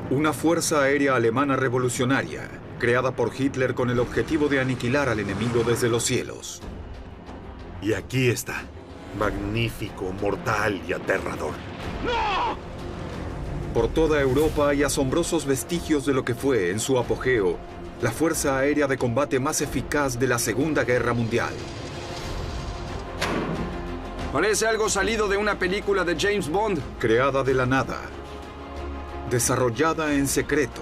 Una fuerza aérea alemana revolucionaria, creada por Hitler con el objetivo de aniquilar al enemigo desde los cielos. Y aquí está, magnífico, mortal y aterrador. ¡No! Por toda Europa hay asombrosos vestigios de lo que fue, en su apogeo, la fuerza aérea de combate más eficaz de la Segunda Guerra Mundial. Parece algo salido de una película de James Bond. Creada de la nada, desarrollada en secreto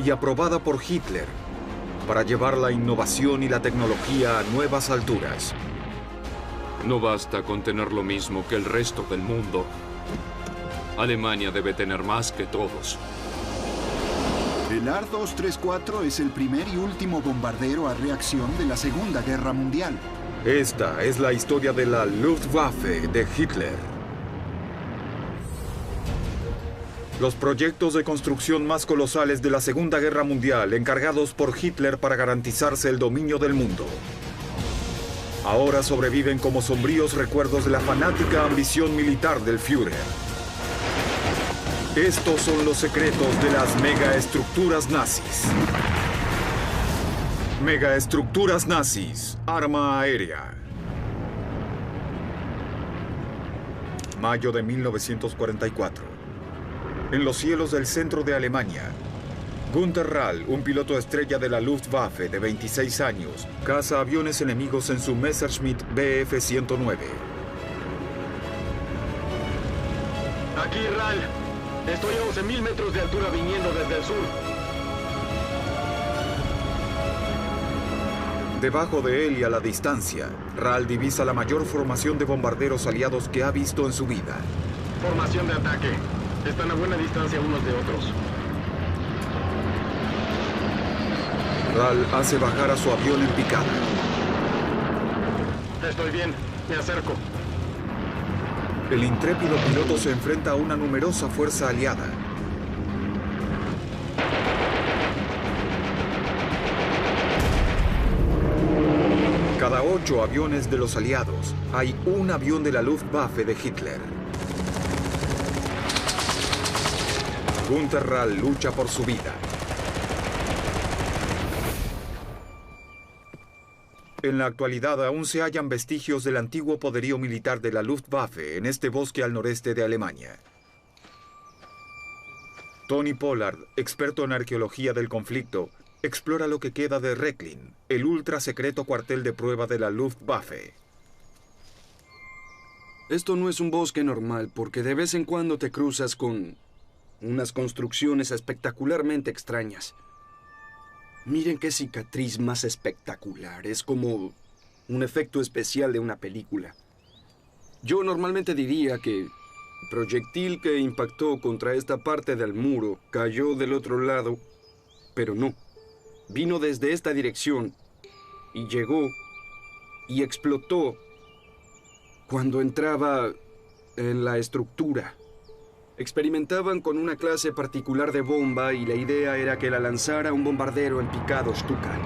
y aprobada por Hitler para llevar la innovación y la tecnología a nuevas alturas. No basta con tener lo mismo que el resto del mundo. Alemania debe tener más que todos. El AR-234 es el primer y último bombardero a reacción de la Segunda Guerra Mundial. Esta es la historia de la Luftwaffe de Hitler. Los proyectos de construcción más colosales de la Segunda Guerra Mundial, encargados por Hitler para garantizarse el dominio del mundo. Ahora sobreviven como sombríos recuerdos de la fanática ambición militar del Führer. Estos son los secretos de las megaestructuras nazis. Megaestructuras nazis, arma aérea. Mayo de 1944. En los cielos del centro de Alemania, Günther Rall, un piloto estrella de la Luftwaffe de 26 años, caza aviones enemigos en su Messerschmitt Bf-109. Aquí, Rall. Estoy a 11.000 metros de altura viniendo desde el sur. Debajo de él y a la distancia, Rall divisa la mayor formación de bombarderos aliados que ha visto en su vida. Formación de ataque. Están a buena distancia unos de otros. Rall hace bajar a su avión en picada. Estoy bien. Me acerco. El intrépido piloto se enfrenta a una numerosa fuerza aliada. Cada 8 aviones de los aliados, hay un avión de la Luftwaffe de Hitler. Günther Rall lucha por su vida. En la actualidad aún se hallan vestigios del antiguo poderío militar de la Luftwaffe en este bosque al noreste de Alemania. Tony Pollard, experto en arqueología del conflicto, explora lo que queda de Rechlin, el ultra secreto cuartel de prueba de la Luftwaffe. Esto no es un bosque normal, porque de vez en cuando te cruzas con unas construcciones espectacularmente extrañas. Miren qué cicatriz más espectacular. Es como un efecto especial de una película. Yo normalmente diría que el proyectil que impactó contra esta parte del muro cayó del otro lado, pero no. Vino desde esta dirección y llegó y explotó cuando entraba en la estructura. Experimentaban con una clase particular de bomba y la idea era que la lanzara un bombardero en picado Stuka.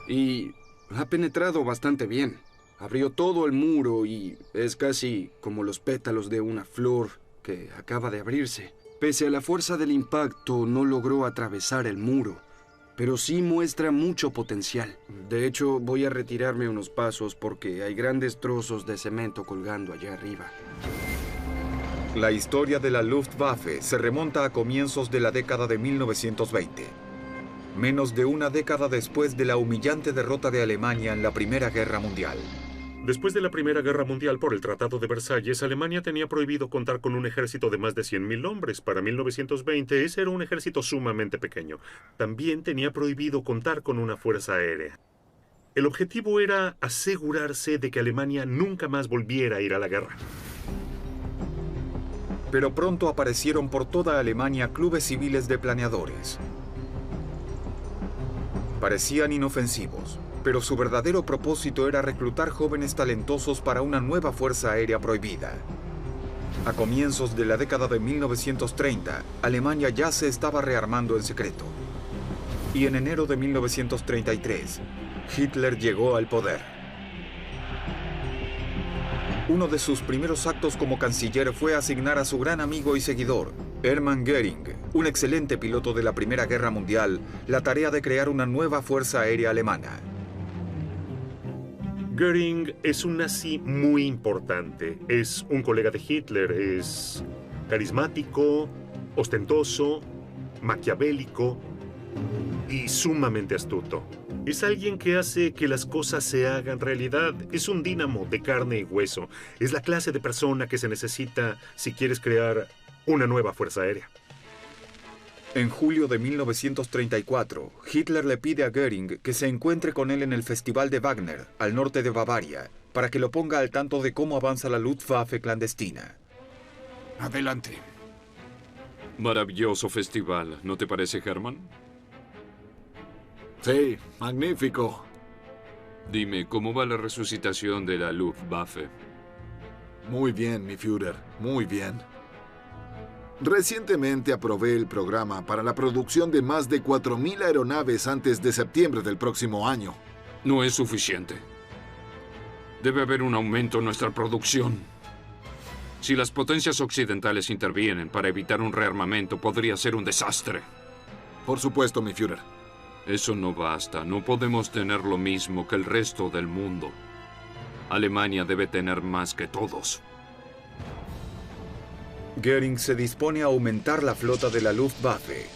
Y ha penetrado bastante bien. Abrió todo el muro y es casi como los pétalos de una flor que acaba de abrirse. Pese a la fuerza del impacto, no logró atravesar el muro, pero sí muestra mucho potencial. De hecho, voy a retirarme unos pasos porque hay grandes trozos de cemento colgando allá arriba. La historia de la Luftwaffe se remonta a comienzos de la década de 1920. Menos de una década después de la humillante derrota de Alemania en la Primera Guerra Mundial. Después de la Primera Guerra Mundial por el Tratado de Versalles, Alemania tenía prohibido contar con un ejército de más de 100.000 hombres. Para 1920 ese era un ejército sumamente pequeño. También tenía prohibido contar con una fuerza aérea. El objetivo era asegurarse de que Alemania nunca más volviera a ir a la guerra. Pero pronto aparecieron por toda Alemania clubes civiles de planeadores. Parecían inofensivos, pero su verdadero propósito era reclutar jóvenes talentosos para una nueva fuerza aérea prohibida. A comienzos de la década de 1930, Alemania ya se estaba rearmando en secreto. Y en enero de 1933, Hitler llegó al poder. Uno de sus primeros actos como canciller fue asignar a su gran amigo y seguidor, Hermann Göring, un excelente piloto de la Primera Guerra Mundial, la tarea de crear una nueva fuerza aérea alemana. Göring es un nazi muy importante. Es un colega de Hitler. Es carismático, ostentoso, maquiavélico y sumamente astuto. Es alguien que hace que las cosas se hagan realidad. Es un dínamo de carne y hueso. Es la clase de persona que se necesita si quieres crear una nueva fuerza aérea. En julio de 1934, Hitler le pide a Göring que se encuentre con él en el Festival de Wagner, al norte de Bavaria, para que lo ponga al tanto de cómo avanza la Luftwaffe clandestina. Adelante. Maravilloso festival, ¿no te parece, Hermann? Sí, magnífico. Dime, ¿cómo va la resucitación de la Luftwaffe? Muy bien, mi Führer, muy bien. Recientemente aprobé el programa para la producción de más de 4.000 aeronaves antes de septiembre del próximo año. No es suficiente. Debe haber un aumento en nuestra producción. Si las potencias occidentales intervienen para evitar un rearmamento, podría ser un desastre. Por supuesto, mi Führer. Eso no basta. No podemos tener lo mismo que el resto del mundo. Alemania debe tener más que todos. Göring se dispone a aumentar la flota de la Luftwaffe.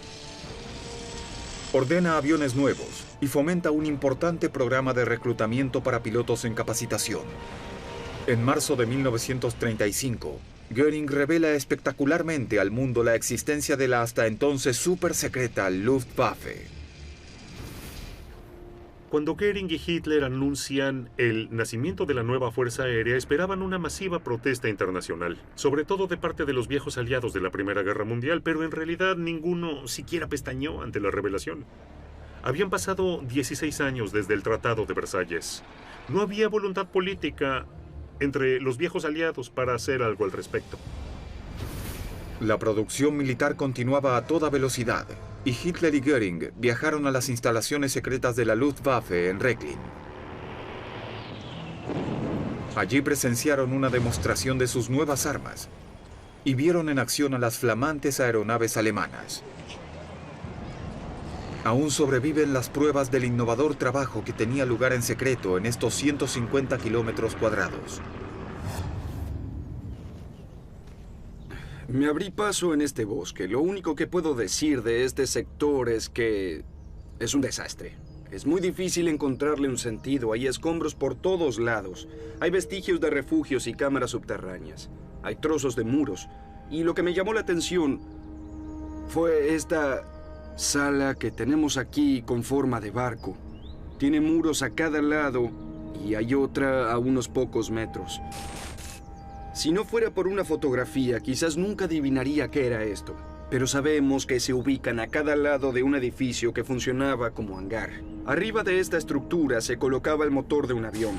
Ordena aviones nuevos y fomenta un importante programa de reclutamiento para pilotos en capacitación. En marzo de 1935, Göring revela espectacularmente al mundo la existencia de la hasta entonces supersecreta Luftwaffe. Cuando Göring y Hitler anuncian el nacimiento de la nueva Fuerza Aérea, esperaban una masiva protesta internacional, sobre todo de parte de los viejos aliados de la Primera Guerra Mundial, pero en realidad ninguno siquiera pestañeó ante la revelación. Habían pasado 16 años desde el Tratado de Versalles. No había voluntad política entre los viejos aliados para hacer algo al respecto. La producción militar continuaba a toda velocidad, y Hitler y Göring viajaron a las instalaciones secretas de la Luftwaffe en Rechlin. Allí presenciaron una demostración de sus nuevas armas y vieron en acción a las flamantes aeronaves alemanas. Aún sobreviven las pruebas del innovador trabajo que tenía lugar en secreto en estos 150 kilómetros cuadrados. Me abrí paso en este bosque. Lo único que puedo decir de este sector es que es un desastre. Es muy difícil encontrarle un sentido. Hay escombros por todos lados. Hay vestigios de refugios y cámaras subterráneas. Hay trozos de muros. Y lo que me llamó la atención fue esta sala que tenemos aquí con forma de barco. Tiene muros a cada lado y hay otra a unos pocos metros. Si no fuera por una fotografía, quizás nunca adivinaría qué era esto. Pero sabemos que se ubican a cada lado de un edificio que funcionaba como hangar. Arriba de esta estructura se colocaba el motor de un avión.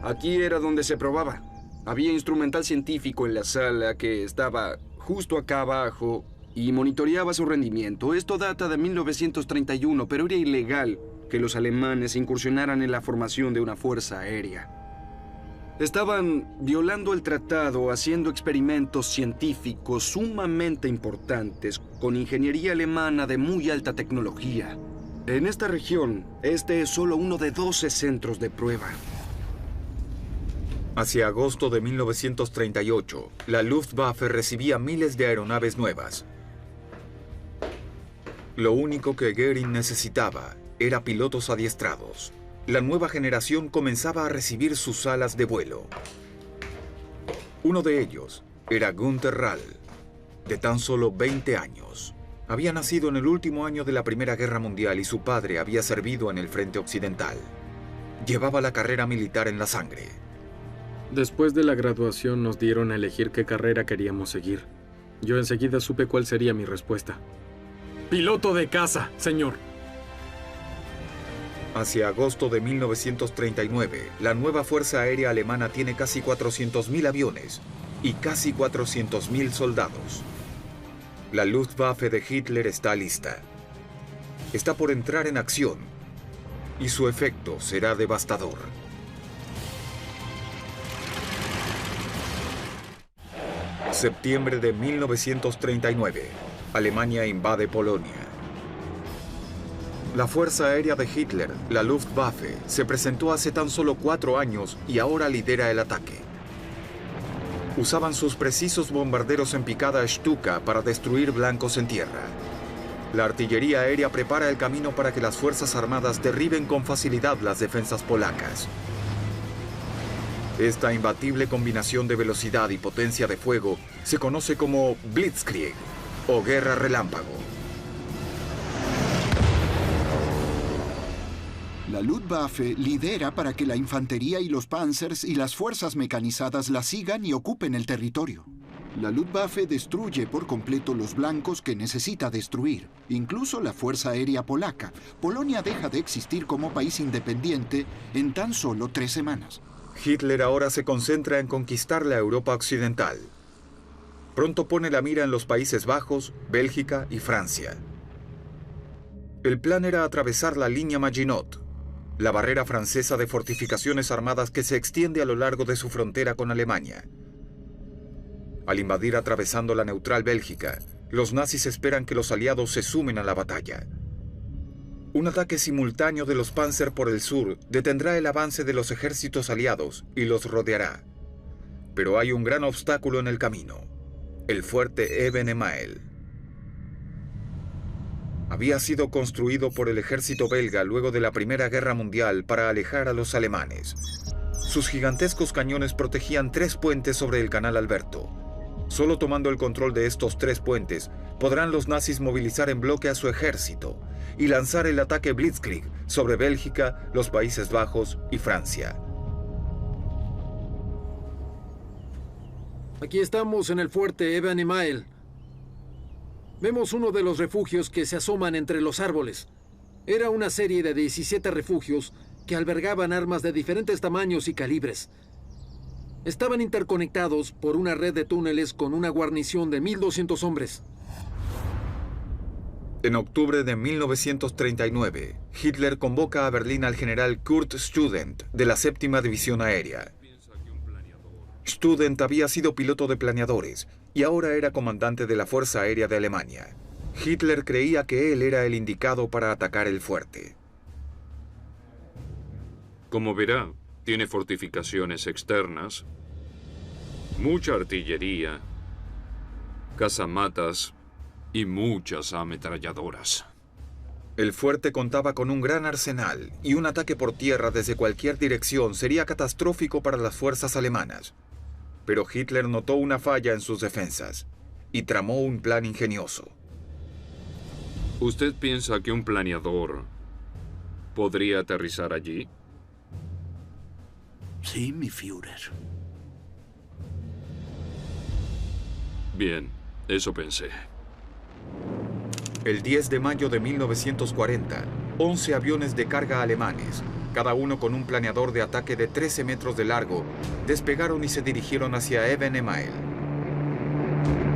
Aquí era donde se probaba. Había instrumental científico en la sala que estaba justo acá abajo y monitoreaba su rendimiento. Esto data de 1931, pero era ilegal que los alemanes incursionaran en la formación de una fuerza aérea. Estaban violando el tratado, haciendo experimentos científicos sumamente importantes con ingeniería alemana de muy alta tecnología. En esta región, este es solo uno de 12 centros de prueba. Hacia agosto de 1938, la Luftwaffe recibía miles de aeronaves nuevas. Lo único que Göring necesitaba era pilotos adiestrados. La nueva generación comenzaba a recibir sus alas de vuelo. Uno de ellos era Günther Rall, de tan solo 20 años. Había nacido en el último año de la Primera Guerra Mundial y su padre había servido en el frente occidental. Llevaba la carrera militar en la sangre. Después de la graduación nos dieron a elegir qué carrera queríamos seguir. Yo enseguida supe cuál sería mi respuesta. ¡Piloto de caza, señor! Hacia agosto de 1939, la nueva Fuerza Aérea Alemana tiene casi 400.000 aviones y casi 400.000 soldados. La Luftwaffe de Hitler está lista. Está por entrar en acción y su efecto será devastador. Septiembre de 1939. Alemania invade Polonia. La Fuerza Aérea de Hitler, la Luftwaffe, se presentó hace tan solo 4 años y ahora lidera el ataque. Usaban sus precisos bombarderos en picada Stuka para destruir blancos en tierra. La artillería aérea prepara el camino para que las Fuerzas Armadas derriben con facilidad las defensas polacas. Esta imbatible combinación de velocidad y potencia de fuego se conoce como Blitzkrieg o Guerra Relámpago. La Luftwaffe lidera para que la infantería y los panzers y las fuerzas mecanizadas la sigan y ocupen el territorio. La Luftwaffe destruye por completo los blancos que necesita destruir, incluso la Fuerza Aérea Polaca. Polonia deja de existir como país independiente en tan solo 3 semanas. Hitler ahora se concentra en conquistar la Europa occidental. Pronto pone la mira en los Países Bajos, Bélgica y Francia. El plan era atravesar la línea Maginot, la barrera francesa de fortificaciones armadas que se extiende a lo largo de su frontera con Alemania. Al invadir atravesando la neutral Bélgica, los nazis esperan que los aliados se sumen a la batalla. Un ataque simultáneo de los Panzer por el sur detendrá el avance de los ejércitos aliados y los rodeará. Pero hay un gran obstáculo en el camino: el fuerte Eben-Emael. Había sido construido por el ejército belga luego de la Primera Guerra Mundial para alejar a los alemanes. Sus gigantescos cañones protegían 3 puentes sobre el Canal Alberto. Solo tomando el control de estos 3 puentes podrán los nazis movilizar en bloque a su ejército y lanzar el ataque Blitzkrieg sobre Bélgica, los Países Bajos y Francia. Aquí estamos en el fuerte Eben-Emael. Vemos uno de los refugios que se asoman entre los árboles. Era una serie de 17 refugios que albergaban armas de diferentes tamaños y calibres. Estaban interconectados por una red de túneles con una guarnición de 1.200 hombres. En octubre de 1939, Hitler convoca a Berlín al general Kurt Student de la 7ª División Aérea. Student había sido piloto de planeadores y ahora era comandante de la Fuerza Aérea de Alemania. Hitler creía que él era el indicado para atacar el fuerte. Como verá, tiene fortificaciones externas, mucha artillería, casamatas y muchas ametralladoras. El fuerte contaba con un gran arsenal y un ataque por tierra desde cualquier dirección sería catastrófico para las fuerzas alemanas. Pero Hitler notó una falla en sus defensas y tramó un plan ingenioso. ¿Usted piensa que un planeador podría aterrizar allí? Sí, mi Führer. Bien, eso pensé. El 10 de mayo de 1940, 11 aviones de carga alemanes, cada uno con un planeador de ataque de 13 metros de largo, despegaron y se dirigieron hacia Eben-Emael.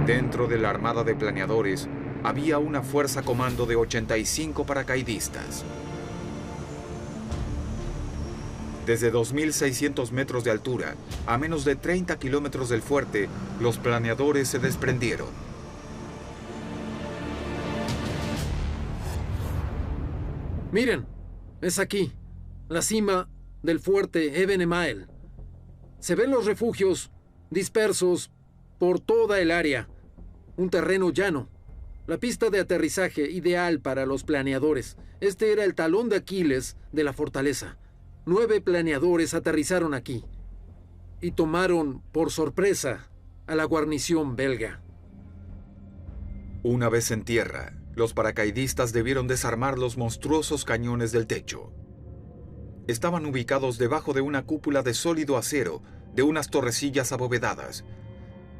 Dentro de la armada de planeadores había una fuerza comando de 85 paracaidistas. Desde 2.600 metros de altura, a menos de 30 kilómetros del fuerte, los planeadores se desprendieron. Miren, es aquí, la cima del fuerte Eben-Emael. Se ven los refugios dispersos por toda el área. Un terreno llano. La pista de aterrizaje ideal para los planeadores. Este era el talón de Aquiles de la fortaleza. 9 planeadores aterrizaron aquí y tomaron por sorpresa a la guarnición belga. Una vez en tierra, los paracaidistas debieron desarmar los monstruosos cañones del techo. Estaban ubicados debajo de una cúpula de sólido acero de unas torrecillas abovedadas,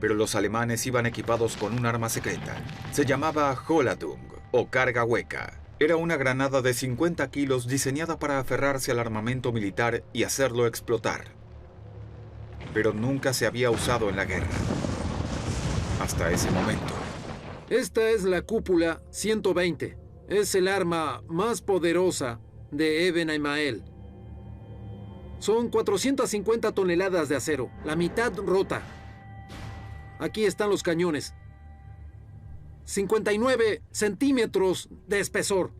pero los alemanes iban equipados con un arma secreta. Se llamaba Holadung o carga hueca. Era una granada de 50 kilos diseñada para aferrarse al armamento militar y hacerlo explotar. Pero nunca se había usado en la guerra. Hasta ese momento. Esta es la cúpula 120. Es el arma más poderosa de Eben-Emael. Son 450 toneladas de acero, la mitad rota. Aquí están los cañones. 59 centímetros de espesor.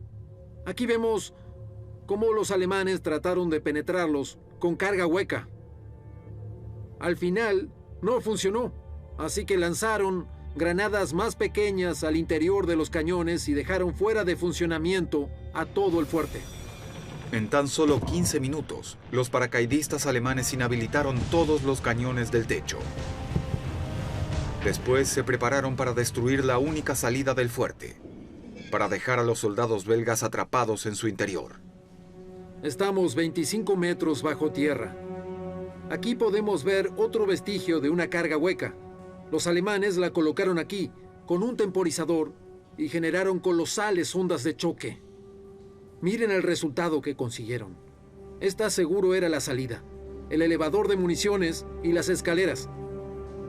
Aquí vemos cómo los alemanes trataron de penetrarlos con carga hueca. Al final, no funcionó, así que lanzaron granadas más pequeñas al interior de los cañones y dejaron fuera de funcionamiento a todo el fuerte. En tan solo 15 minutos, los paracaidistas alemanes inhabilitaron todos los cañones del techo. Después se prepararon para destruir la única salida del fuerte, para dejar a los soldados belgas atrapados en su interior. Estamos 25 metros bajo tierra. Aquí podemos ver otro vestigio de una carga hueca. Los alemanes la colocaron aquí, con un temporizador, y generaron colosales ondas de choque. Miren el resultado que consiguieron. Esta seguro era la salida. El elevador de municiones y las escaleras,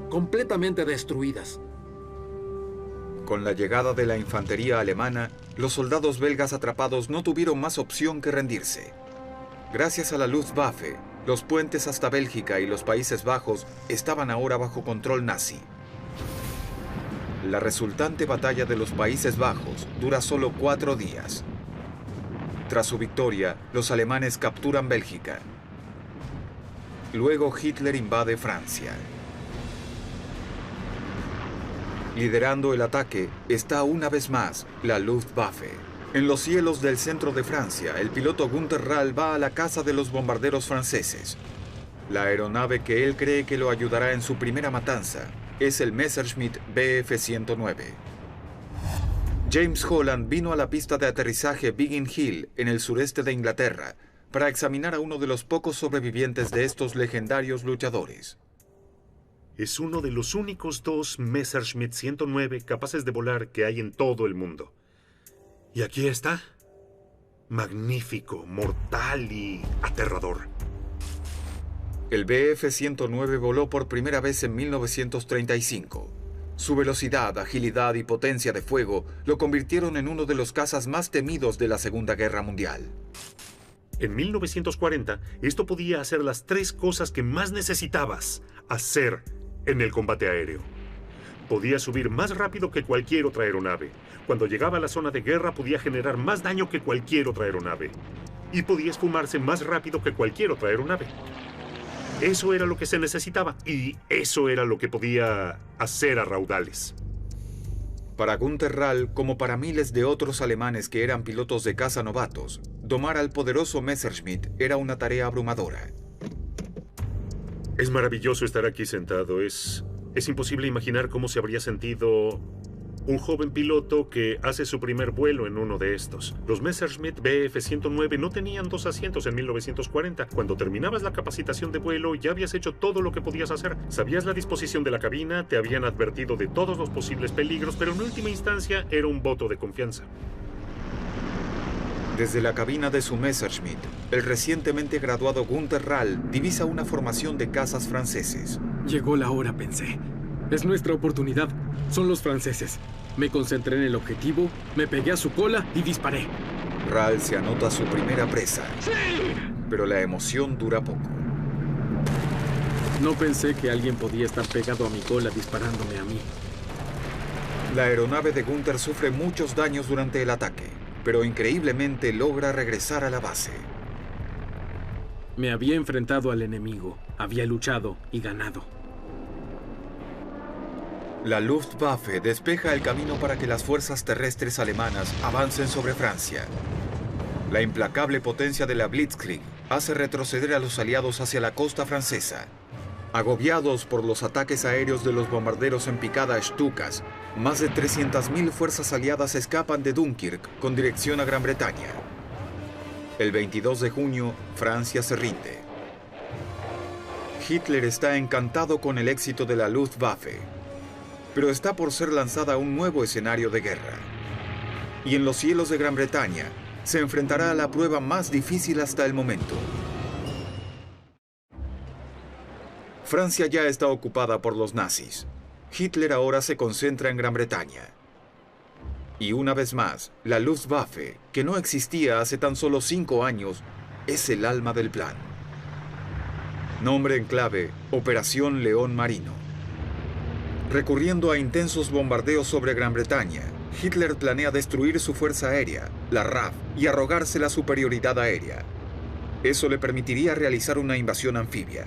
completamente destruidas. Con la llegada de la infantería alemana, los soldados belgas atrapados no tuvieron más opción que rendirse. Gracias a la Luftwaffe, los puentes hasta Bélgica y los Países Bajos estaban ahora bajo control nazi. La resultante batalla de los Países Bajos dura solo 4 días. Tras su victoria, los alemanes capturan Bélgica. Luego Hitler invade Francia. Liderando el ataque está una vez más la Luftwaffe. En los cielos del centro de Francia, el piloto Günther Rall va a la caza de los bombarderos franceses. La aeronave que él cree que lo ayudará en su primera matanza es el Messerschmitt Bf-109. James Holland vino a la pista de aterrizaje Biggin Hill, en el sureste de Inglaterra, para examinar a uno de los pocos sobrevivientes de estos legendarios luchadores. Es uno de los únicos 2 Messerschmitt 109 capaces de volar que hay en todo el mundo. Y aquí está. Magnífico, mortal y aterrador. El Bf-109 voló por primera vez en 1935. Su velocidad, agilidad y potencia de fuego lo convirtieron en uno de los cazas más temidos de la Segunda Guerra Mundial. En 1940, esto podía hacer las 3 cosas que más necesitabas hacer en el combate aéreo. Podía subir más rápido que cualquier otra aeronave. Cuando llegaba a la zona de guerra podía generar más daño que cualquier otra aeronave. Y podía esfumarse más rápido que cualquier otra aeronave. Eso era lo que se necesitaba y eso era lo que podía hacer a raudales. Para Günther Rall, como para miles de otros alemanes que eran pilotos de caza novatos, domar al poderoso Messerschmitt era una tarea abrumadora. Es maravilloso estar aquí sentado. Es imposible imaginar cómo se habría sentido un joven piloto que hace su primer vuelo en uno de estos. Los Messerschmitt Bf-109 no tenían 2 asientos en 1940. Cuando terminabas la capacitación de vuelo, ya habías hecho todo lo que podías hacer. Sabías la disposición de la cabina, te habían advertido de todos los posibles peligros, pero en última instancia era un voto de confianza. Desde la cabina de su Messerschmitt, el recientemente graduado Günther Rall divisa una formación de cazas franceses. Llegó la hora, pensé. Es nuestra oportunidad. Son los franceses. Me concentré en el objetivo, me pegué a su cola y disparé. Rall se anota su primera presa. ¡Sí! Pero la emoción dura poco. No pensé que alguien podía estar pegado a mi cola disparándome a mí. La aeronave de Günther sufre muchos daños durante el ataque, pero increíblemente logra regresar a la base. Me había enfrentado al enemigo, había luchado y ganado. La Luftwaffe despeja el camino para que las fuerzas terrestres alemanas avancen sobre Francia. La implacable potencia de la Blitzkrieg hace retroceder a los aliados hacia la costa francesa. Agobiados por los ataques aéreos de los bombarderos en picada Stukas, más de 300.000 fuerzas aliadas escapan de Dunkirk con dirección a Gran Bretaña. El 22 de junio, Francia se rinde. Hitler está encantado con el éxito de la Luftwaffe, pero está por ser lanzada a un nuevo escenario de guerra. Y en los cielos de Gran Bretaña se enfrentará a la prueba más difícil hasta el momento. Francia ya está ocupada por los nazis. Hitler ahora se concentra en Gran Bretaña. Y una vez más, la Luftwaffe, que no existía hace tan solo 5 años, es el alma del plan. Nombre en clave: Operación León Marino. Recurriendo a intensos bombardeos sobre Gran Bretaña, Hitler planea destruir su fuerza aérea, la RAF, y arrogarse la superioridad aérea. Eso le permitiría realizar una invasión anfibia.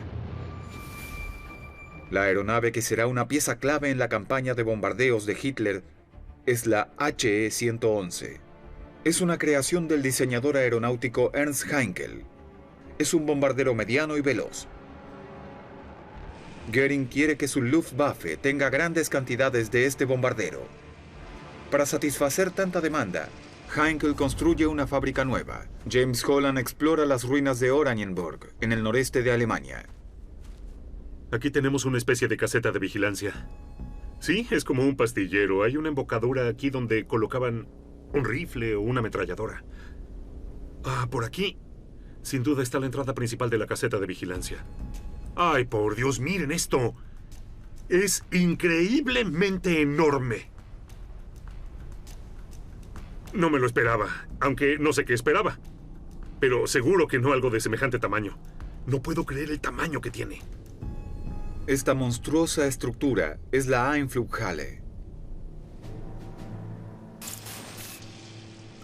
La aeronave que será una pieza clave en la campaña de bombardeos de Hitler es la HE-111. Es una creación del diseñador aeronáutico Ernst Heinkel. Es un bombardero mediano y veloz. Göring quiere que su Luftwaffe tenga grandes cantidades de este bombardero. Para satisfacer tanta demanda, Heinkel construye una fábrica nueva. James Holland explora las ruinas de Oranienburg, en el noreste de Alemania. Aquí tenemos una especie de caseta de vigilancia. Sí, es como un pastillero. Hay una embocadura aquí donde colocaban un rifle o una ametralladora. Por aquí, sin duda, está la entrada principal de la caseta de vigilancia. ¡Ay, por Dios, miren esto! Es increíblemente enorme. No me lo esperaba, aunque no sé qué esperaba. Pero seguro que no algo de semejante tamaño. No puedo creer el tamaño que tiene. Esta monstruosa estructura es la Einflughalle.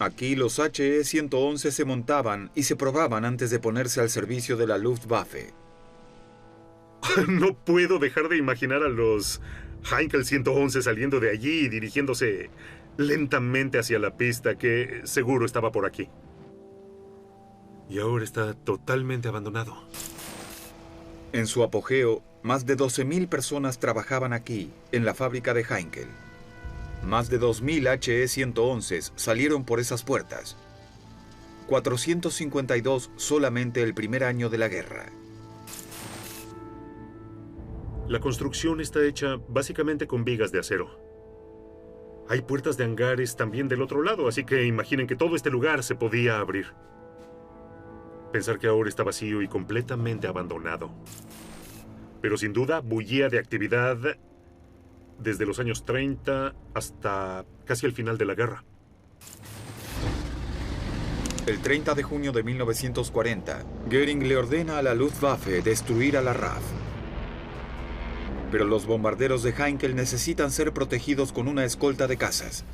Aquí los HE-111 se montaban y se probaban antes de ponerse al servicio de la Luftwaffe. No puedo dejar de imaginar a los Heinkel 111 saliendo de allí y dirigiéndose lentamente hacia la pista que seguro estaba por aquí. Y ahora está totalmente abandonado. En su apogeo, más de 12.000 personas trabajaban aquí, en la fábrica de Heinkel. Más de 2.000 HE-111 salieron por esas puertas. 452 solamente el primer año de la guerra. La construcción está hecha básicamente con vigas de acero. Hay puertas de hangares también del otro lado, así que imaginen que todo este lugar se podía abrir. Pensar que ahora está vacío y completamente abandonado. Pero sin duda bullía de actividad desde los años 30 hasta casi el final de la guerra. El 30 de junio de 1940, Göring le ordena a la Luftwaffe destruir a la RAF. Pero los bombarderos de Heinkel necesitan ser protegidos con una escolta de cazas.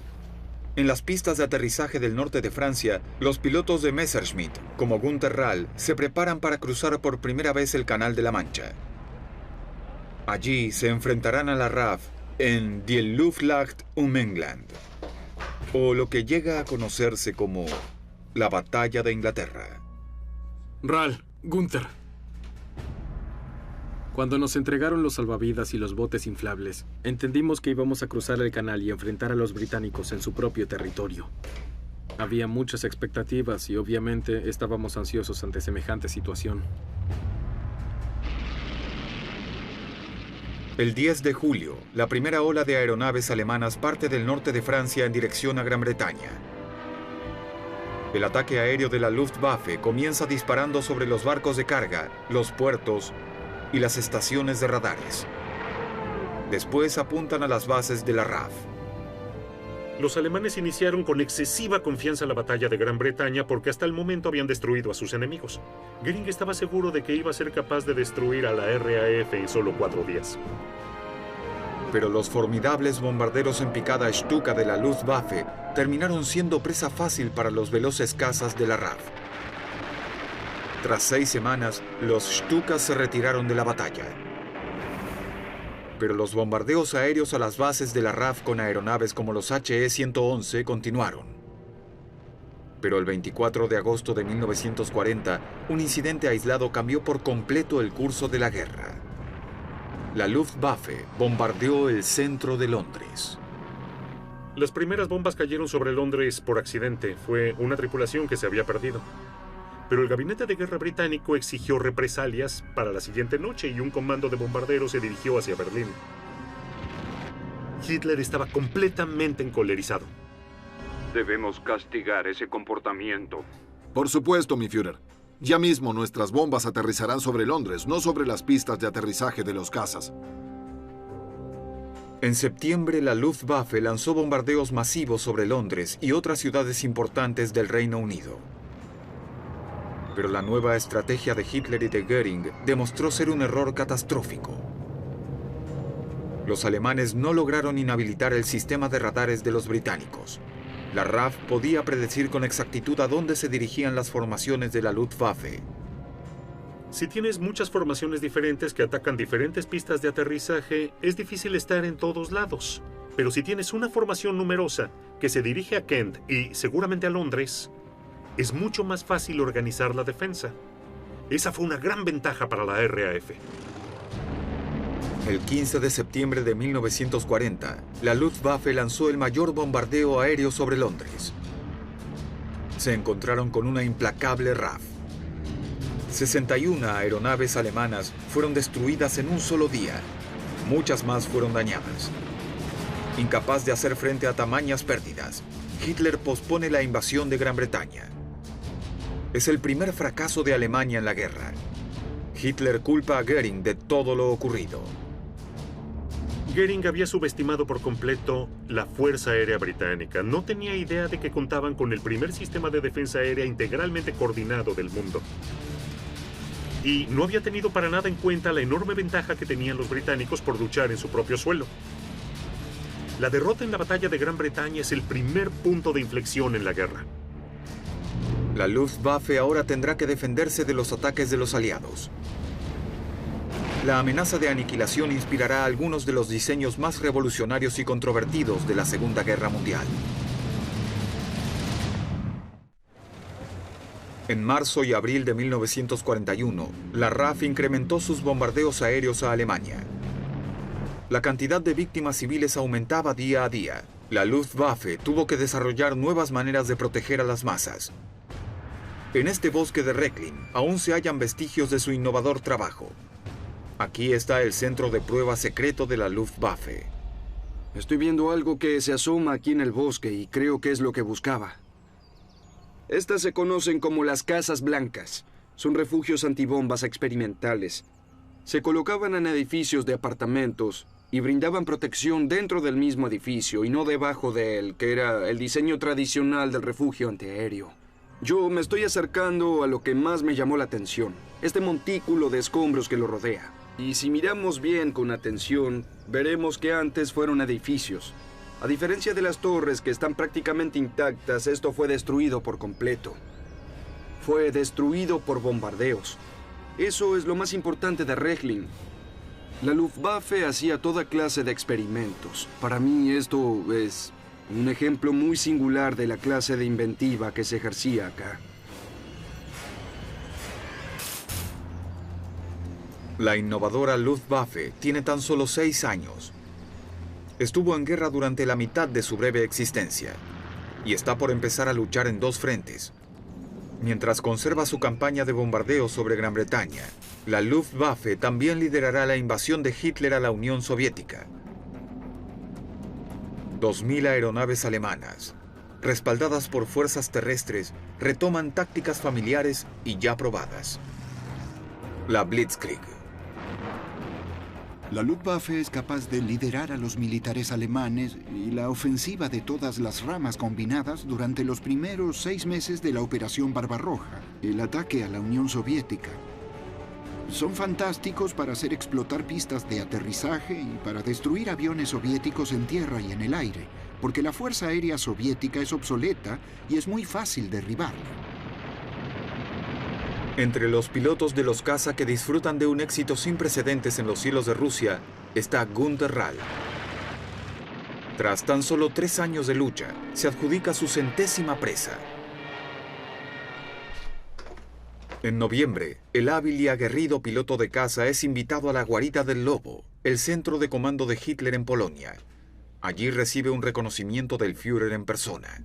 En las pistas de aterrizaje del norte de Francia, los pilotos de Messerschmitt, como Günther Rall, se preparan para cruzar por primera vez el Canal de la Mancha. Allí se enfrentarán a la RAF en Die Luftschlacht um England, o lo que llega a conocerse como la Batalla de Inglaterra. Rall, Günther. Cuando nos entregaron los salvavidas y los botes inflables, entendimos que íbamos a cruzar el canal y enfrentar a los británicos en su propio territorio. Había muchas expectativas y obviamente estábamos ansiosos ante semejante situación. El 10 de julio, la primera ola de aeronaves alemanas parte del norte de Francia en dirección a Gran Bretaña. El ataque aéreo de la Luftwaffe comienza disparando sobre los barcos de carga, los puertos y las estaciones de radares. Después apuntan a las bases de la RAF. Los alemanes iniciaron con excesiva confianza la batalla de Gran Bretaña porque hasta el momento habían destruido a sus enemigos. Göring estaba seguro de que iba a ser capaz de destruir a la RAF en solo 4 días. Pero los formidables bombarderos en picada Stuka de la Luftwaffe terminaron siendo presa fácil para los veloces cazas de la RAF. Tras 6 semanas, los Stukas se retiraron de la batalla. Pero los bombardeos aéreos a las bases de la RAF con aeronaves como los HE-111 continuaron. Pero el 24 de agosto de 1940, un incidente aislado cambió por completo el curso de la guerra. La Luftwaffe bombardeó el centro de Londres. Las primeras bombas cayeron sobre Londres por accidente. Fue una tripulación que se había perdido. Pero el gabinete de guerra británico exigió represalias para la siguiente noche y un comando de bombarderos se dirigió hacia Berlín. Hitler estaba completamente encolerizado. Debemos castigar ese comportamiento. Por supuesto, mi Führer. Ya mismo nuestras bombas aterrizarán sobre Londres, no sobre las pistas de aterrizaje de los cazas. En septiembre, la Luftwaffe lanzó bombardeos masivos sobre Londres y otras ciudades importantes del Reino Unido. Pero la nueva estrategia de Hitler y de Göring demostró ser un error catastrófico. Los alemanes no lograron inhabilitar el sistema de radares de los británicos. La RAF podía predecir con exactitud a dónde se dirigían las formaciones de la Luftwaffe. Si tienes muchas formaciones diferentes que atacan diferentes pistas de aterrizaje, es difícil estar en todos lados. Pero si tienes una formación numerosa que se dirige a Kent y seguramente a Londres, es mucho más fácil organizar la defensa. Esa fue una gran ventaja para la RAF. El 15 de septiembre de 1940, la Luftwaffe lanzó el mayor bombardeo aéreo sobre Londres. Se encontraron con una implacable RAF. 61 aeronaves alemanas fueron destruidas en un solo día. Muchas más fueron dañadas. Incapaz de hacer frente a tamañas pérdidas, Hitler pospone la invasión de Gran Bretaña. Es el primer fracaso de Alemania en la guerra. Hitler culpa a Göring de todo lo ocurrido. Göring había subestimado por completo la Fuerza Aérea Británica. No tenía idea de que contaban con el primer sistema de defensa aérea integralmente coordinado del mundo. Y no había tenido para nada en cuenta la enorme ventaja que tenían los británicos por luchar en su propio suelo. La derrota en la batalla de Gran Bretaña es el primer punto de inflexión en la guerra. La Luftwaffe ahora tendrá que defenderse de los ataques de los aliados. La amenaza de aniquilación inspirará algunos de los diseños más revolucionarios y controvertidos de la Segunda Guerra Mundial. En marzo y abril de 1941, la RAF incrementó sus bombardeos aéreos a Alemania. La cantidad de víctimas civiles aumentaba día a día. La Luftwaffe tuvo que desarrollar nuevas maneras de proteger a las masas. En este bosque de Rechlin aún se hallan vestigios de su innovador trabajo. Aquí está el centro de prueba secreto de la Luftwaffe. Estoy viendo algo que se asoma aquí en el bosque y creo que es lo que buscaba. Estas se conocen como las casas blancas. Son refugios antibombas experimentales. Se colocaban en edificios de apartamentos y brindaban protección dentro del mismo edificio y no debajo de él, que era el diseño tradicional del refugio antiaéreo. Yo me estoy acercando a lo que más me llamó la atención, este montículo de escombros que lo rodea. Y si miramos bien con atención, veremos que antes fueron edificios. A diferencia de las torres que están prácticamente intactas, esto fue destruido por completo. Fue destruido por bombardeos. Eso es lo más importante de Rechlin. La Luftwaffe hacía toda clase de experimentos. Para mí esto es un ejemplo muy singular de la clase de inventiva que se ejercía acá. La innovadora Luftwaffe tiene tan solo 6 años. Estuvo en guerra durante la mitad de su breve existencia y está por empezar a luchar en 2 frentes. Mientras conserva su campaña de bombardeo sobre Gran Bretaña, la Luftwaffe también liderará la invasión de Hitler a la Unión Soviética. 2.000 aeronaves alemanas, respaldadas por fuerzas terrestres, retoman tácticas familiares y ya probadas. La Blitzkrieg. La Luftwaffe es capaz de liderar a los militares alemanes y la ofensiva de todas las ramas combinadas durante los primeros 6 meses de la Operación Barbarroja, el ataque a la Unión Soviética. Son fantásticos para hacer explotar pistas de aterrizaje y para destruir aviones soviéticos en tierra y en el aire, porque la Fuerza Aérea Soviética es obsoleta y es muy fácil derribarla. Entre los pilotos de los caza que disfrutan de un éxito sin precedentes en los cielos de Rusia está Günter Rall. Tras tan solo 3 años de lucha, se adjudica su 100ª presa. En noviembre, el hábil y aguerrido piloto de caza es invitado a la guarida del Lobo, el centro de comando de Hitler en Polonia. Allí recibe un reconocimiento del Führer en persona.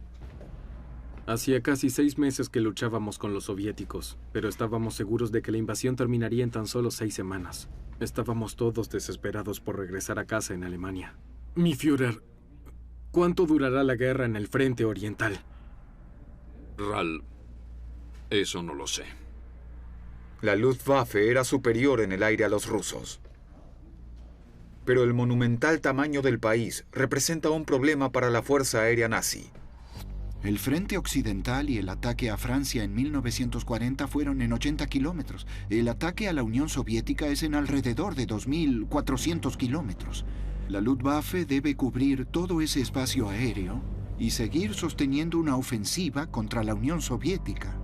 Hacía casi 6 meses que luchábamos con los soviéticos, pero estábamos seguros de que la invasión terminaría en tan solo 6 semanas. Estábamos todos desesperados por regresar a casa en Alemania. Mi Führer, ¿cuánto durará la guerra en el frente oriental? Rall, eso no lo sé. La Luftwaffe era superior en el aire a los rusos. Pero el monumental tamaño del país representa un problema para la Fuerza Aérea nazi. El frente occidental y el ataque a Francia en 1940 fueron en 80 kilómetros. El ataque a la Unión Soviética es en alrededor de 2.400 kilómetros. La Luftwaffe debe cubrir todo ese espacio aéreo y seguir sosteniendo una ofensiva contra la Unión Soviética.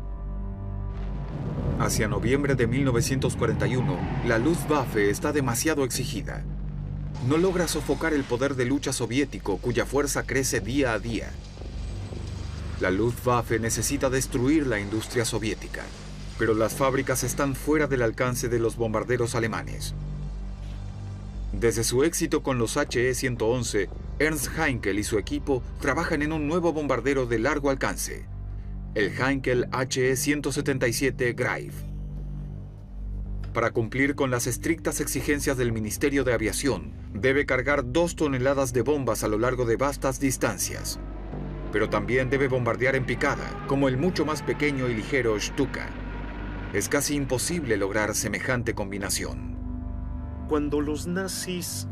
Hacia noviembre de 1941, la Luftwaffe está demasiado exigida. No logra sofocar el poder de lucha soviético, cuya fuerza crece día a día. La Luftwaffe necesita destruir la industria soviética, pero las fábricas están fuera del alcance de los bombarderos alemanes. Desde su éxito con los HE-111, Ernst Heinkel y su equipo trabajan en un nuevo bombardero de largo alcance, el Heinkel HE-177 Greif. Para cumplir con las estrictas exigencias del Ministerio de Aviación, debe cargar 2 toneladas de bombas a lo largo de vastas distancias. Pero también debe bombardear en picada, como el mucho más pequeño y ligero Stuka. Es casi imposible lograr semejante combinación. Cuando los nazis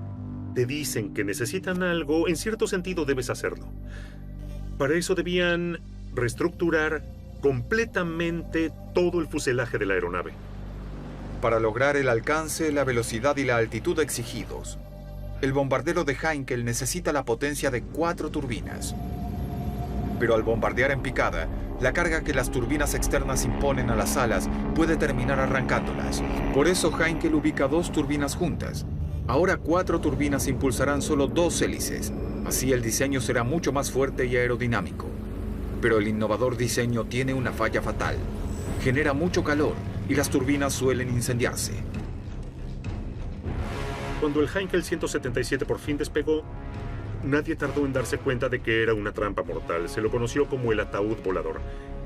te dicen que necesitan algo, en cierto sentido debes hacerlo. Para eso debían reestructurar completamente todo el fuselaje de la aeronave. Para lograr el alcance, la velocidad y la altitud exigidos, el bombardero de Heinkel necesita la potencia de 4 turbinas. Pero al bombardear en picada, la carga que las turbinas externas imponen a las alas puede terminar arrancándolas. Por eso Heinkel ubica 2 turbinas juntas. Ahora 4 turbinas impulsarán solo 2 hélices. Así el diseño será mucho más fuerte y aerodinámico. Pero el innovador diseño tiene una falla fatal. Genera mucho calor y las turbinas suelen incendiarse. Cuando el Heinkel 177 por fin despegó, nadie tardó en darse cuenta de que era una trampa mortal. Se lo conoció como el ataúd volador.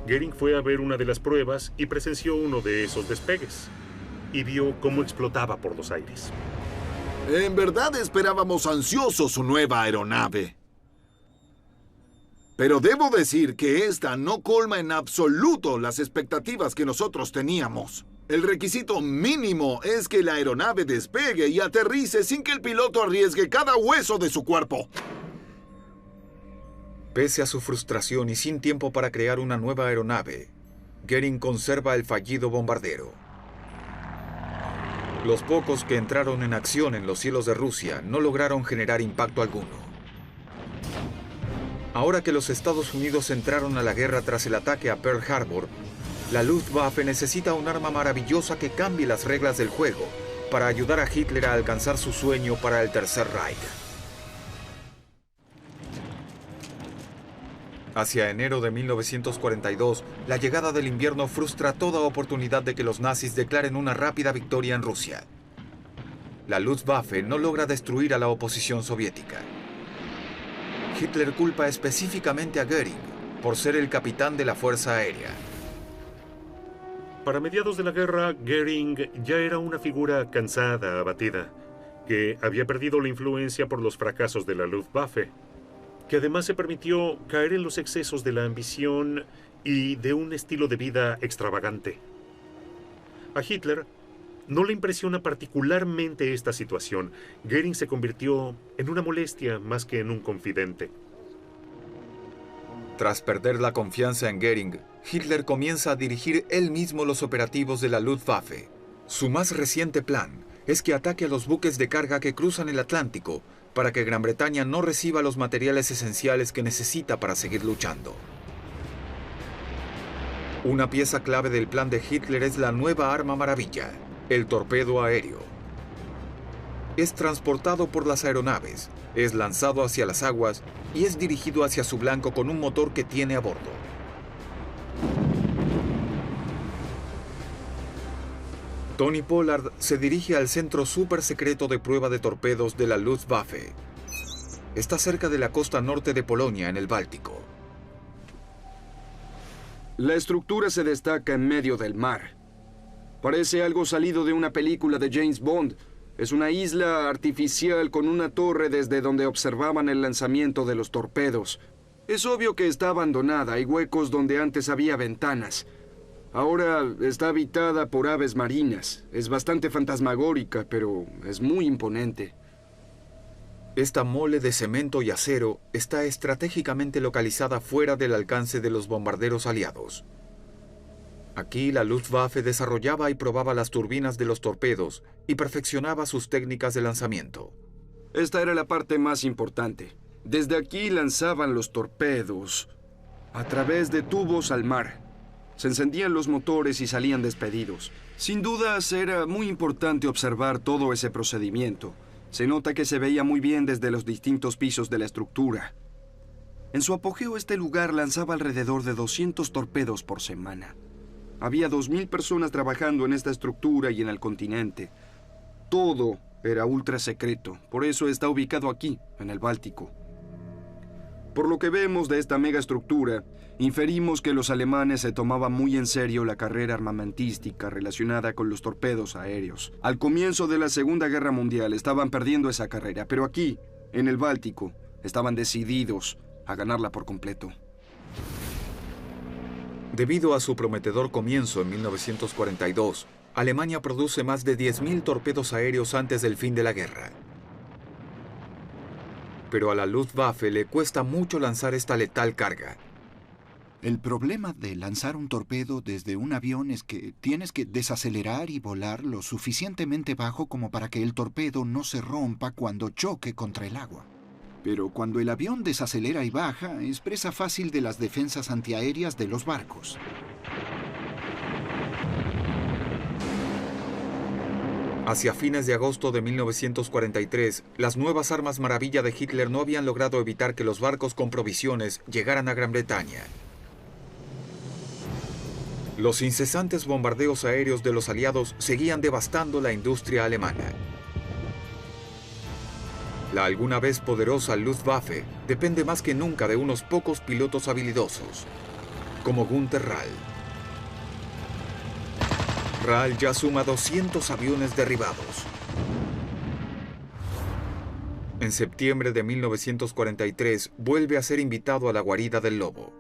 Goering fue a ver una de las pruebas y presenció uno de esos despegues. Y vio cómo explotaba por los aires. En verdad esperábamos ansiosos su nueva aeronave. Pero debo decir que esta no colma en absoluto las expectativas que nosotros teníamos. El requisito mínimo es que la aeronave despegue y aterrice sin que el piloto arriesgue cada hueso de su cuerpo. Pese a su frustración y sin tiempo para crear una nueva aeronave, Goering conserva el fallido bombardero. Los pocos que entraron en acción en los cielos de Rusia no lograron generar impacto alguno. Ahora que los Estados Unidos entraron a la guerra tras el ataque a Pearl Harbor, la Luftwaffe necesita un arma maravillosa que cambie las reglas del juego para ayudar a Hitler a alcanzar su sueño para el Tercer Reich. Hacia enero de 1942, la llegada del invierno frustra toda oportunidad de que los nazis declaren una rápida victoria en Rusia. La Luftwaffe no logra destruir a la oposición soviética. Hitler culpa específicamente a Goering por ser el capitán de la Fuerza Aérea. Para mediados de la guerra, Goering ya era una figura cansada, abatida, que había perdido la influencia por los fracasos de la Luftwaffe, que además se permitió caer en los excesos de la ambición y de un estilo de vida extravagante. A Hitler no le impresiona particularmente esta situación. Goering se convirtió en una molestia más que en un confidente. Tras perder la confianza en Goering, Hitler comienza a dirigir él mismo los operativos de la Luftwaffe. Su más reciente plan es que ataque a los buques de carga que cruzan el Atlántico para que Gran Bretaña no reciba los materiales esenciales que necesita para seguir luchando. Una pieza clave del plan de Hitler es la nueva arma maravilla, el torpedo aéreo. Es transportado por las aeronaves, es lanzado hacia las aguas y es dirigido hacia su blanco con un motor que tiene a bordo. Tony Pollard se dirige al centro súper secreto de prueba de torpedos de la Luftwaffe. Está cerca de la costa norte de Polonia, en el Báltico. La estructura se destaca en medio del mar. Parece algo salido de una película de James Bond. Es una isla artificial con una torre desde donde observaban el lanzamiento de los torpedos. Es obvio que está abandonada, hay huecos donde antes había ventanas. Ahora está habitada por aves marinas. Es bastante fantasmagórica, pero es muy imponente. Esta mole de cemento y acero está estratégicamente localizada fuera del alcance de los bombarderos aliados. Aquí la Luftwaffe desarrollaba y probaba las turbinas de los torpedos y perfeccionaba sus técnicas de lanzamiento. Esta era la parte más importante. Desde aquí lanzaban los torpedos a través de tubos al mar. Se encendían los motores y salían despedidos. Sin dudas, era muy importante observar todo ese procedimiento. Se nota que se veía muy bien desde los distintos pisos de la estructura. En su apogeo, este lugar lanzaba alrededor de 200 torpedos por semana. Había 2.000 personas trabajando en esta estructura y en el continente. Todo era ultra secreto, por eso está ubicado aquí, en el Báltico. Por lo que vemos de esta megaestructura, inferimos que los alemanes se tomaban muy en serio la carrera armamentística relacionada con los torpedos aéreos. Al comienzo de la Segunda Guerra Mundial estaban perdiendo esa carrera, pero aquí, en el Báltico, estaban decididos a ganarla por completo. Debido a su prometedor comienzo en 1942, Alemania produce más de 10.000 torpedos aéreos antes del fin de la guerra. Pero a la Luftwaffe le cuesta mucho lanzar esta letal carga. El problema de lanzar un torpedo desde un avión es que tienes que desacelerar y volar lo suficientemente bajo como para que el torpedo no se rompa cuando choque contra el agua. Pero cuando el avión desacelera y baja, es presa fácil de las defensas antiaéreas de los barcos. Hacia fines de agosto de 1943, las nuevas armas maravilla de Hitler no habían logrado evitar que los barcos con provisiones llegaran a Gran Bretaña. Los incesantes bombardeos aéreos de los aliados seguían devastando la industria alemana. La alguna vez poderosa Luftwaffe depende más que nunca de unos pocos pilotos habilidosos, como Günther Rall. Rall ya suma 200 aviones derribados. En septiembre de 1943 vuelve a ser invitado a la guarida del lobo.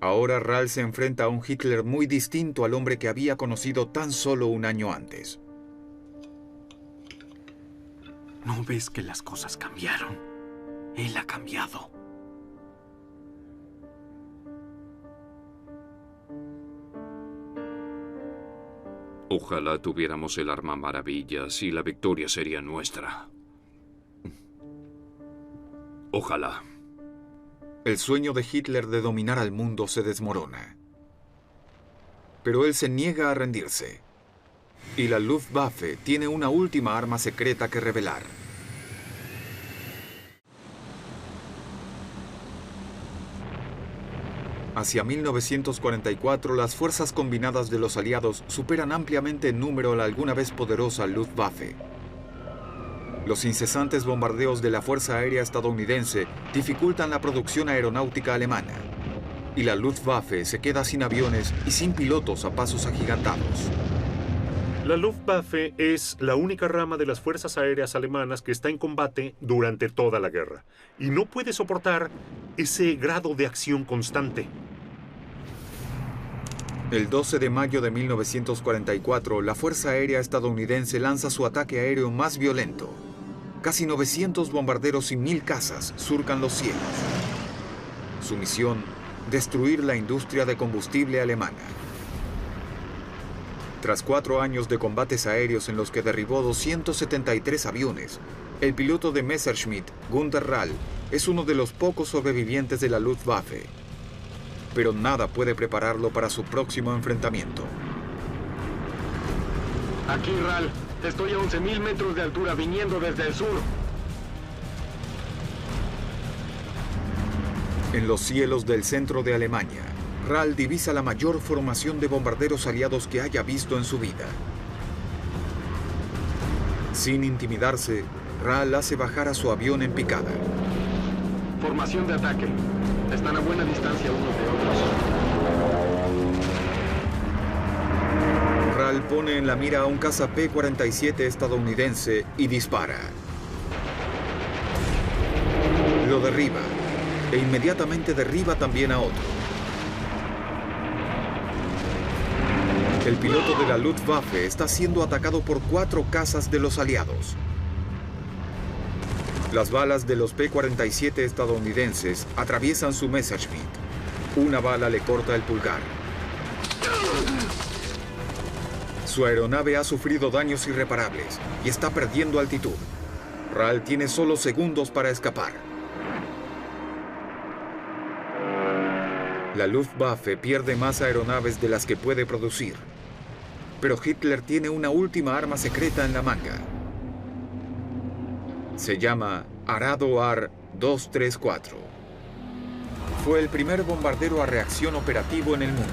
Ahora Rall se enfrenta a un Hitler muy distinto al hombre que había conocido tan solo un año antes. ¿No ves que las cosas cambiaron? Él ha cambiado. Ojalá tuviéramos el arma maravilla, así la victoria sería nuestra. Ojalá. El sueño de Hitler de dominar al mundo se desmorona. Pero él se niega a rendirse. Y la Luftwaffe tiene una última arma secreta que revelar. Hacia 1944, las fuerzas combinadas de los aliados superan ampliamente en número a la alguna vez poderosa Luftwaffe. Los incesantes bombardeos de la Fuerza Aérea estadounidense dificultan la producción aeronáutica alemana. Y la Luftwaffe se queda sin aviones y sin pilotos a pasos agigantados. La Luftwaffe es la única rama de las fuerzas aéreas alemanas que está en combate durante toda la guerra y no puede soportar ese grado de acción constante. El 12 de mayo de 1944, la Fuerza Aérea estadounidense lanza su ataque aéreo más violento. Casi 900 bombarderos y 1.000 cazas surcan los cielos. Su misión, destruir la industria de combustible alemana. Tras 4 años de combates aéreos en los que derribó 273 aviones, el piloto de Messerschmitt, Günther Rall, es uno de los pocos sobrevivientes de la Luftwaffe. Pero nada puede prepararlo para su próximo enfrentamiento. Aquí, Rall. Estoy a 11.000 metros de altura viniendo desde el sur. En los cielos del centro de Alemania, Rall divisa la mayor formación de bombarderos aliados que haya visto en su vida. Sin intimidarse, Rall hace bajar a su avión en picada. Formación de ataque. Están a buena distancia unos de otros. Rall pone en la mira a un caza P-47 estadounidense y dispara. Lo derriba e inmediatamente derriba también a otro. El piloto de la Luftwaffe está siendo atacado por 4 cazas de los aliados. Las balas de los P-47 estadounidenses atraviesan su Messerschmitt. Una bala le corta el pulgar. Su aeronave ha sufrido daños irreparables y está perdiendo altitud. Ral tiene solo segundos para escapar. La Luftwaffe pierde más aeronaves de las que puede producir. Pero Hitler tiene una última arma secreta en la manga. Se llama Arado AR-234. Fue el primer bombardero a reacción operativo en el mundo.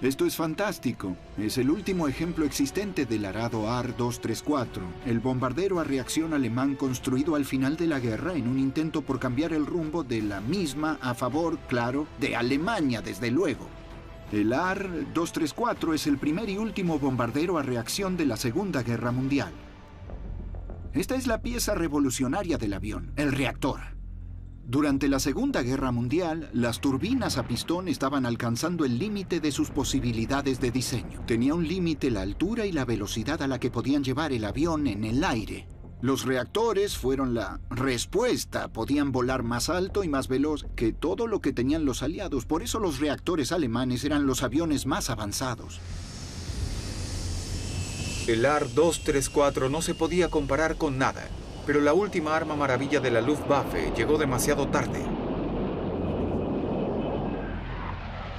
Esto es fantástico. Es el último ejemplo existente del Arado AR-234, el bombardero a reacción alemán construido al final de la guerra en un intento por cambiar el rumbo de la misma a favor, claro, de Alemania, desde luego. El AR-234 es el primer y último bombardero a reacción de la Segunda Guerra Mundial. Esta es la pieza revolucionaria del avión, el reactor. Durante la Segunda Guerra Mundial, las turbinas a pistón estaban alcanzando el límite de sus posibilidades de diseño. Tenía un límite la altura y la velocidad a la que podían llevar el avión en el aire. Los reactores fueron la respuesta. Podían volar más alto y más veloz que todo lo que tenían los aliados. Por eso los reactores alemanes eran los aviones más avanzados. El AR-234 no se podía comparar con nada. Pero la última arma maravilla de la Luftwaffe llegó demasiado tarde.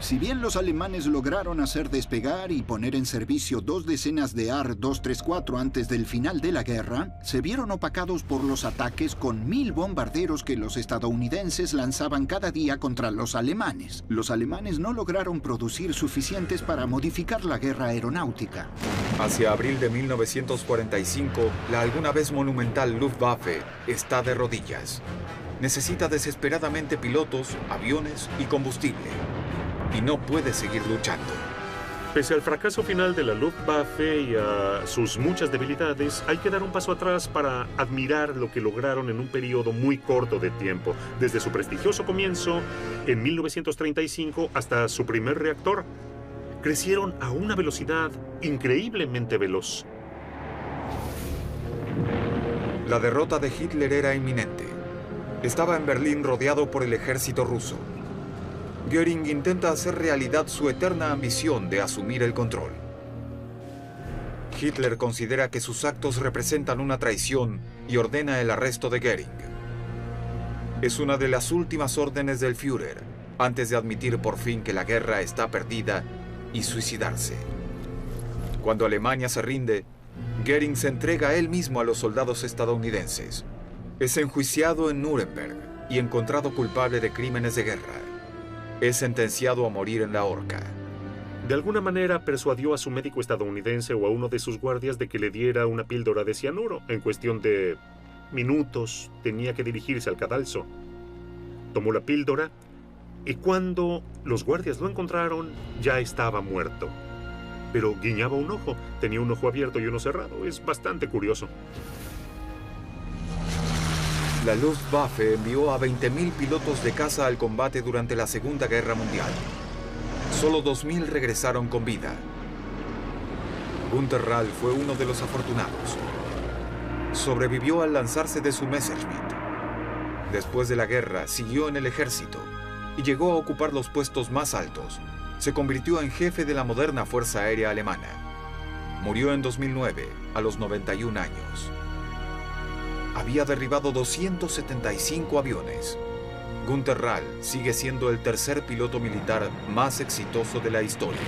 Si bien los alemanes lograron hacer despegar y poner en servicio 2 decenas de AR-234 antes del final de la guerra, se vieron opacados por los ataques con 1000 bombarderos que los estadounidenses lanzaban cada día contra los alemanes. Los alemanes no lograron producir suficientes para modificar la guerra aeronáutica. Hacia abril de 1945, la alguna vez monumental Luftwaffe está de rodillas. Necesita desesperadamente pilotos, aviones y combustible. Y no puede seguir luchando. Pese al fracaso final de la Luftwaffe y a sus muchas debilidades, hay que dar un paso atrás para admirar lo que lograron en un periodo muy corto de tiempo, desde su prestigioso comienzo en 1935 hasta su primer reactor. Crecieron a una velocidad increíblemente veloz. La derrota de Hitler era inminente. Estaba en Berlín rodeado por el ejército ruso. Göring intenta hacer realidad su eterna ambición de asumir el control. Hitler considera que sus actos representan una traición y ordena el arresto de Göring. Es una de las últimas órdenes del Führer, antes de admitir por fin que la guerra está perdida y suicidarse. Cuando Alemania se rinde, Göring se entrega él mismo a los soldados estadounidenses. Es enjuiciado en Nuremberg y encontrado culpable de crímenes de guerra. Es sentenciado a morir en la horca. De alguna manera persuadió a su médico estadounidense o a uno de sus guardias de que le diera una píldora de cianuro. En cuestión de minutos tenía que dirigirse al cadalso. Tomó la píldora y cuando los guardias lo encontraron ya estaba muerto. Pero guiñaba un ojo, tenía un ojo abierto y uno cerrado. Es bastante curioso. La Luftwaffe envió a 20.000 pilotos de caza al combate durante la Segunda Guerra Mundial. Solo 2.000 regresaron con vida. Günther Rall fue uno de los afortunados. Sobrevivió al lanzarse de su Messerschmitt. Después de la guerra, siguió en el ejército y llegó a ocupar los puestos más altos. Se convirtió en jefe de la moderna Fuerza Aérea Alemana. Murió en 2009, a los 91 años. Había derribado 275 aviones. Günther Rall sigue siendo el tercer piloto militar más exitoso de la historia.